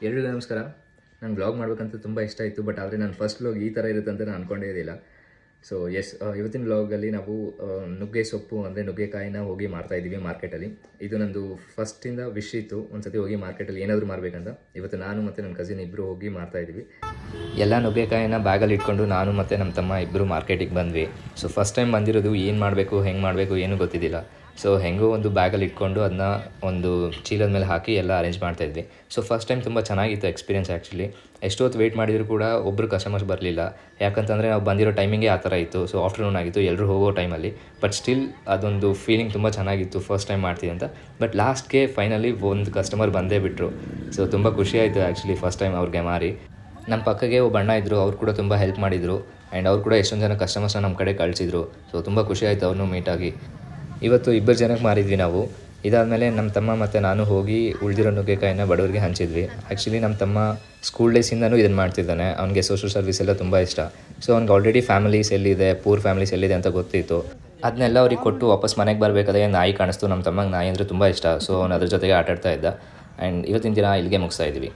ಎಲ್ರಿಗೂ ನಮಸ್ಕಾರ. ನಂಗೆ ವ್ಲಾಗ್ ಮಾಡ್ಬೇಕಂತ ತುಂಬ ಇಷ್ಟ ಇತ್ತು, ಬಟ್ ಆದರೆ ನನ್ನ ಫಸ್ಟ್ ವ್ಲಾಗ್ ಈ ಥರ ಇರುತ್ತೆ ಅಂತ ನಾನು ಅಂದ್ಕೊಂಡೇ ಇರಲಿಲ್ಲ. ಸೊ ಇವತ್ತಿನ ವ್ಲಾಗಲ್ಲಿ ನಾವು ನುಗ್ಗೆ ಸೊಪ್ಪು ಅಂದರೆ ನುಗ್ಗೆಕಾಯಿನ ಹೋಗಿ ಮಾರ್ತಾಯಿದ್ದೀವಿ ಮಾರ್ಕೆಟಲ್ಲಿ. ಇದು ನಂದು ಫಸ್ಟಿಂದ ವಿಶ್ ಇತ್ತು, ಒಂದು ಸತಿ ಹೋಗಿ ಮಾರ್ಕೆಟಲ್ಲಿ ಏನಾದರೂ ಮಾರಬೇಕಂತ. ಇವತ್ತು ನಾನು ಮತ್ತು ನನ್ನ ಕಸಿನ್ ಇಬ್ಬರು ಹೋಗಿ ಮಾರ್ತಾಯಿದ್ದೀವಿ. ಎಲ್ಲ ನುಗ್ಗೆಕಾಯಿನ ಬ್ಯಾಗಲ್ಲಿ ಇಟ್ಕೊಂಡು ನಾನು ಮತ್ತು ನಮ್ಮ ತಮ್ಮ ಇಬ್ಬರು ಮಾರ್ಕೆಟಿಗೆ ಬಂದ್ವಿ. ಸೊ ಫಸ್ಟ್ ಟೈಮ್ ಬಂದಿರೋದು, ಏನು ಮಾಡಬೇಕು ಹೆಂಗೆ ಮಾಡಬೇಕು ಏನೂ ಗೊತ್ತಿದ್ದಿಲ್ಲ. ಸೊ ಹೆಂಗೋ ಒಂದು ಬ್ಯಾಗಲ್ಲಿ ಇಟ್ಕೊಂಡು ಅದನ್ನ ಒಂದು ಚೀಲದ ಮೇಲೆ ಹಾಕಿ ಎಲ್ಲ ಅರೇಂಜ್ ಮಾಡ್ತಾಯಿದ್ವಿ. ಸೊ ಫಸ್ಟ್ ಟೈಮ್ ತುಂಬ ಚೆನ್ನಾಗಿತ್ತು ಎಕ್ಸ್ಪೀರಿಯನ್ಸ್. ಆ್ಯಕ್ಚುಲಿ ಎಷ್ಟೊತ್ತು ವೆಯ್ಟ್ ಮಾಡಿದರೂ ಕೂಡ ಒಬ್ಬರು ಕಸ್ಟಮರ್ಸ್ ಬರಲಿಲ್ಲ. ಯಾಕಂತಂದರೆ ನಾವು ಬಂದಿರೋ ಟೈಮಿಂಗೇ ಆ ಥರ ಇತ್ತು. ಸೊ ಆಫ್ಟರ್ನೂನ್ ಆಗಿತ್ತು, ಎಲ್ಲರೂ ಹೋಗೋ ಟೈಮಲ್ಲಿ. ಬಟ್ ಸ್ಟಿಲ್ ಅದೊಂದು ಫೀಲಿಂಗ್ ತುಂಬ ಚೆನ್ನಾಗಿತ್ತು ಫಸ್ಟ್ ಟೈಮ್ ಮಾಡ್ತೀವಿ ಅಂತ. ಬಟ್ ಲಾಸ್ಟ್ಗೆ ಫೈನಲಿ ಒಂದು ಕಸ್ಟಮರ್ ಬಂದೇ ಬಿಟ್ಟರು. ಸೊ ತುಂಬ ಖುಷಿಯಾಯಿತು ಆ್ಯಕ್ಚುಲಿ ಫಸ್ಟ್ ಟೈಮ್ ಅವ್ರಿಗೆ ಮಾರಿ. ನಮ್ಮ ಪಕ್ಕಗೆ ಒಬ್ಬ ಅಣ್ಣ ಇದ್ದರು, ಅವ್ರು ಕೂಡ ತುಂಬ ಹೆಲ್ಪ್ ಮಾಡಿದರು. ಆ್ಯಂಡ್ ಅವ್ರು ಕೂಡ ಎಷ್ಟೊಂದು ಜನ ಕಸ್ಟಮರ್ಸ್ನ ನಮ್ಮ ಕಡೆ ಕಳಿಸಿದ್ರು. ಸೊ ತುಂಬ ಖುಷಿಯಾಯಿತು ಅವ್ರನ್ನೂ ಮೀಟಾಗಿ. ಇವತ್ತು 2 ಜನಕ್ಕೆ ಮಾರಿದ್ವಿ ನಾವು. ಇದಾದಮೇಲೆ ನಮ್ಮ ತಮ್ಮ ಮತ್ತು ನಾನು ಹೋಗಿ ಉಳಿದಿರೋ ನುಗ್ಗೆಕಾಯಿನ ಬಡವರಿಗೆ ಹಂಚಿದ್ವಿ. ಆ್ಯಕ್ಚುಲಿ ನಮ್ಮ ತಮ್ಮ ಸ್ಕೂಲ್ ಡೇಸಿಂದನೂ ಇದನ್ನು ಮಾಡ್ತಿದ್ದಾನೆ. ಅವನಿಗೆ ಸೋಷಲ್ ಸರ್ವಿಸ್ ಎಲ್ಲ ತುಂಬ ಇಷ್ಟ. ಸೊ ಅವ್ನಿಗೆ ಆಲ್ರೆಡಿ ಫ್ಯಾಮಿಲೀಸ್ ಎಲ್ಲಿದೆ, ಪೂರ್ ಫ್ಯಾಮಿಲೀಸ್ ಎಲ್ಲಿದೆ ಅಂತ ಗೊತ್ತಿತ್ತು. ಅದನ್ನೆಲ್ಲ ಅವ್ರಿಗೆ ಕೊಟ್ಟು ವಾಪಸ್ ಮನೆಗೆ ಬರಬೇಕಾದ್ರೆ ನಾಯಿ ಕಾಣಿಸ್ತು. ನಮ್ಮ ತಮ್ಮಂಗೆ ನಾಯಿ ಅಂದರೆ ತುಂಬ ಇಷ್ಟ. ಸೊ ಅವ್ನು ಅದ್ರ ಜೊತೆಗೆ ಆಟಾಡ್ತಾ ಇದ್ದ. ಆ್ಯಂಡ್ ಇವತ್ತಿನ ದಿನ ಇಲ್ಲಿಗೆ ಮುಗಿಸ್ತಾ ಇದ್ವಿ.